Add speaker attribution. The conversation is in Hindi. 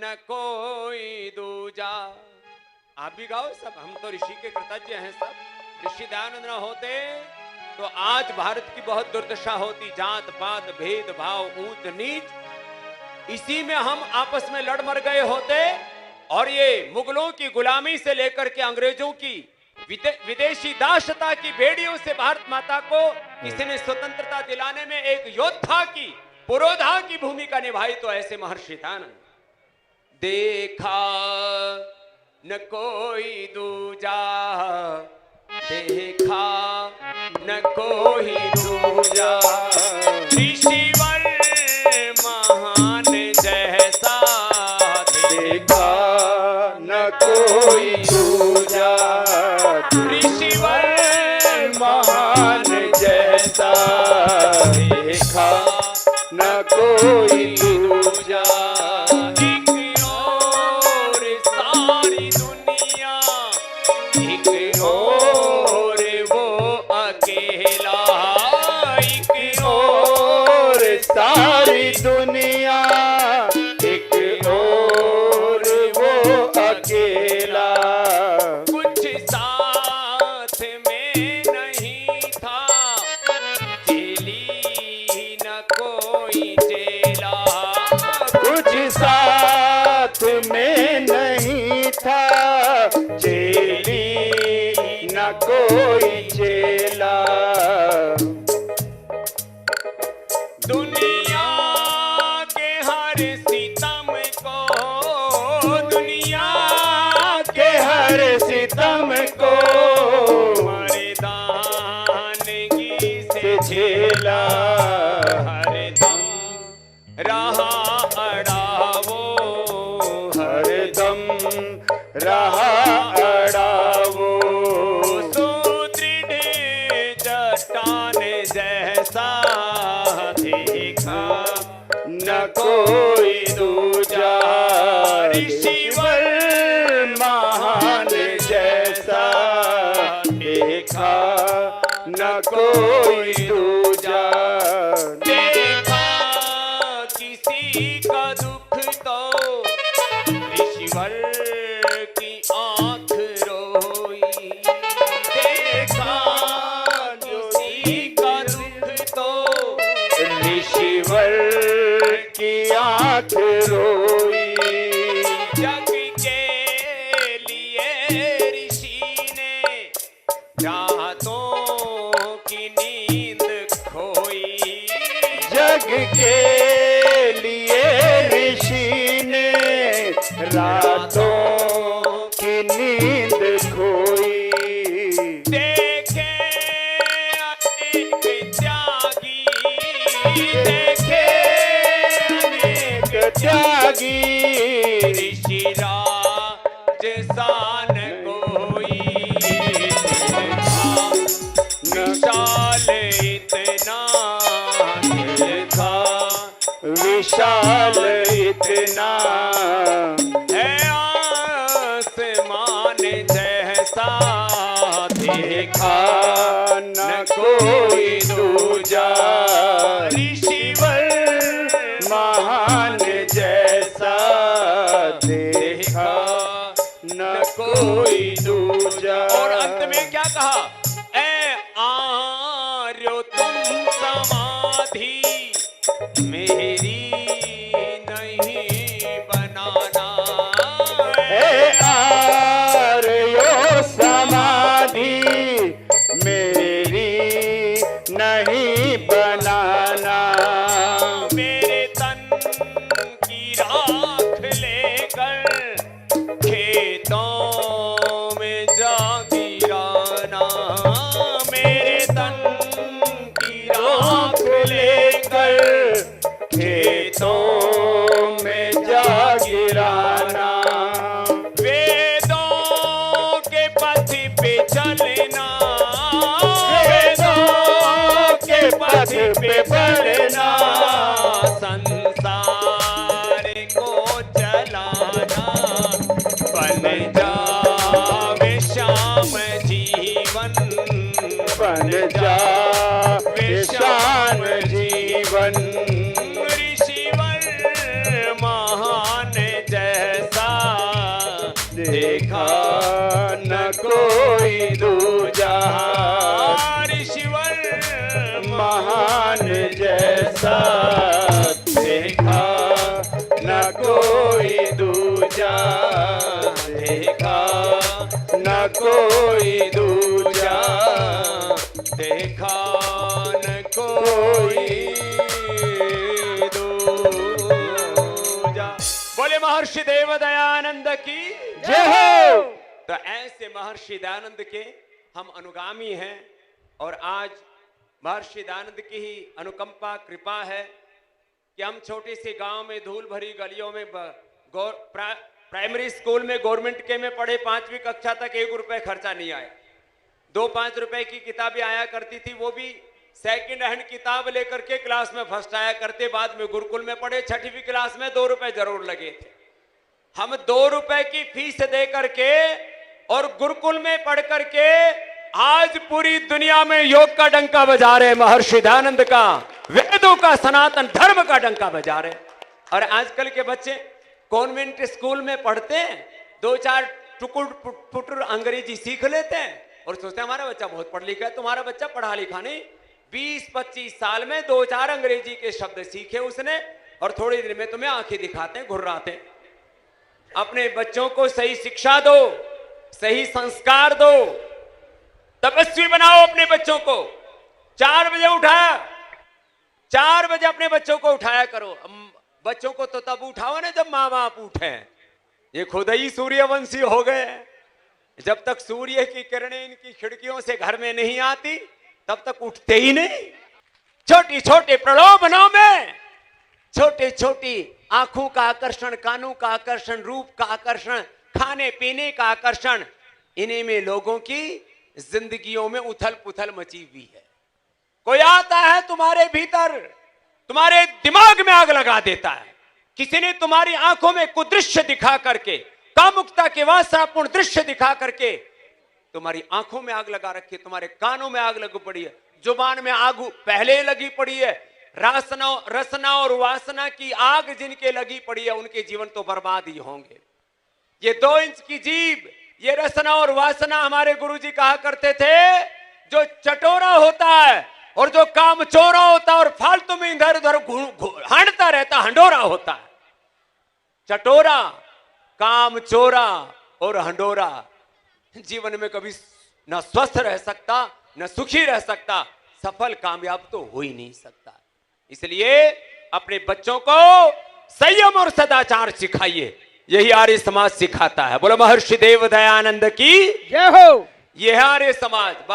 Speaker 1: न कोई दूजा। आप भी गाओ सब, हम तो ऋषि के कृतज्ञ हैं सब। ऋषि दयानंद न होते तो आज भारत की बहुत दुर्दशा होती, जात पात भेदभाव ऊंच नीच, इसी में हम आपस में लड़ मर गए होते। और ये मुगलों की गुलामी से लेकर के अंग्रेजों की विदेशी दासता की बेड़ियों से भारत माता को किसी ने स्वतंत्रता दिलाने में एक योद्धा की, पुरोधा की भूमिका निभाई, तो ऐसे महर्षि दयानंद। देखा न कोई दूजा, देखा न कोई दूजा, ऋषिवर महान जैसा,
Speaker 2: देखा न कोई दूजा,
Speaker 1: ऋषिवर
Speaker 2: महान जैसा, देखा न कोई दूजा।
Speaker 1: एक और सारी दुनिया, एक और वो अकेला, एक
Speaker 2: और सारी दुनिया, एक और वो अकेला।
Speaker 1: कुछ साथ में नहीं था, चेली न कोई चेला,
Speaker 2: कुछ साथ में नहीं था, चेली न कोई चेला।
Speaker 1: दुनिया के हर सितम को, दुनिया
Speaker 2: के हर सितम को
Speaker 1: मर्दानगी से
Speaker 2: से झेला।
Speaker 1: हरदम रहा अड़ावो,
Speaker 2: हरदम रहा अड़ावो,
Speaker 1: सुदृढ़ चट्टान जैसा, देखा
Speaker 2: न कोई दूजा,
Speaker 1: ऋषिवर
Speaker 2: महान जैसा, देखा न कोई दूजा।
Speaker 1: देखा किसी का दुख तो ऋषिवर की आंख रोई, देखा किसी का दुख तो
Speaker 2: ऋषिवर की आंख रोई।
Speaker 1: जग के लिए ऋषि ने रातों की नींद खोई,
Speaker 2: जग के लिए ऋषि ने रातों की नींद खोई।
Speaker 1: देखे अनेक त्यागी, देखे अनेक
Speaker 2: त्यागी,
Speaker 1: ऋषि राज सान कोई, विशाल इतना,
Speaker 2: देखा विशाल इतना,
Speaker 1: है आसमान जैसा,
Speaker 2: देखा न कोई दूजा,
Speaker 1: ऋषिवर
Speaker 2: महान जैसा, देखा न कोई दूजा।
Speaker 1: और अंत में क्या कहा, ऐ आर्यो तुम समाधि मेरी नहीं बनाना,
Speaker 2: हे आर्यो समाधि मेरी नहीं बनाना,
Speaker 1: मेरे तन की राख लेकर खेतों
Speaker 2: न कोई दूजा,
Speaker 1: देखा
Speaker 2: न कोई दूजा,
Speaker 1: देखा न कोई दूजा। बोले महर्षि देव दयानंद की
Speaker 2: जय हो।
Speaker 1: तो ऐसे महर्षि दयानंद के हम अनुगामी हैं और आज महर्षि दयानंद की ही अनुकंपा कृपा है कि हम छोटे से गांव में धूल भरी गलियों में प्राइमरी स्कूल में गवर्नमेंट के में पढ़े 5वीं कक्षा तक 1 रुपए खर्चा नहीं आया। 2-5 रुपए की किताबें आया करती थी, वो भी सेकंड हैंड किताब लेकर के क्लास में फर्स्ट आया करते। बाद में गुरुकुल में पढ़े, 6वीं क्लास में 2 रुपए जरूर लगे थे। हम 2 रुपए की फीस दे करके और गुरुकुल में पढ़ करके आज पूरी दुनिया में योग का डंका बजा रहे, महर्षि दयानंद का, वेदों का, सनातन धर्म का डंका बजा रहे। और आजकल के बच्चे कॉन्वेंट स्कूल में पढ़ते हैं, 2-4 टुकुर पुटुर अंग्रेजी सीख लेते हैं और सोचते हैं हमारा बच्चा बहुत पढ़ लिखा है। तुम्हारा बच्चा पढ़ा लिखा नहीं, 20-25 साल में 2-4 अंग्रेजी के शब्द सीखे उसने और थोड़ी देर में तुम्हें आंखें दिखाते हैं, घुर्राते हैं। अपने बच्चों को सही शिक्षा दो, सही संस्कार दो, तपस्वी बनाओ अपने बच्चों को। 4 बजे उठाया, 4 बजे अपने बच्चों को उठाया करो। बच्चों को तो तब उठाओ ना जब माँ बाप उठे। ये खुद ही सूर्यवंशी हो गए। जब तक सूर्य की किरणें इनकी खिड़कियों से घर में नहीं आती तब तक उठते ही नहीं। छोटी छोटे प्रलोभनों में, छोटे छोटी आंखों का आकर्षण, कानों का आकर्षण, रूप का आकर्षण, खाने पीने का आकर्षण, इन्हीं में लोगों की जिंदगियों में उथल पुथल मची हुई है। कोई आता है तुम्हारे भीतर, तुम्हारे दिमाग में आग लगा देता है। किसी ने तुम्हारी आंखों में कुदृश्य दिखा करके, कामुकता के वासनापूर्ण दृश्य दिखा करके तुम्हारी आंखों में आग लगा रखी है, तुम्हारे कानों में आग लगी पड़ी है, जुबान में आग पहले लगी पड़ी है। रसना और वासना की आग जिनके लगी पड़ी है उनके जीवन तो बर्बाद ही होंगे। ये 2 इंच की जीभ, ये रसना और वासना, हमारे गुरुजी कहा करते थे, जो चटोरा होता है और जो काम चोरा होता है और फालतू में इधर उधर हांडता रहता, हंडोरा होता है। चटोरा, काम चोरा और हंडोरा जीवन में कभी न स्वस्थ रह सकता, न सुखी रह सकता, सफल कामयाब तो हो ही नहीं सकता। इसलिए अपने बच्चों को संयम और सदाचार सिखाइए, यही आर्य समाज सिखाता है। बोलो महर्षि देव दयानंद की
Speaker 2: जय हो।
Speaker 1: यह है आर्य समाज।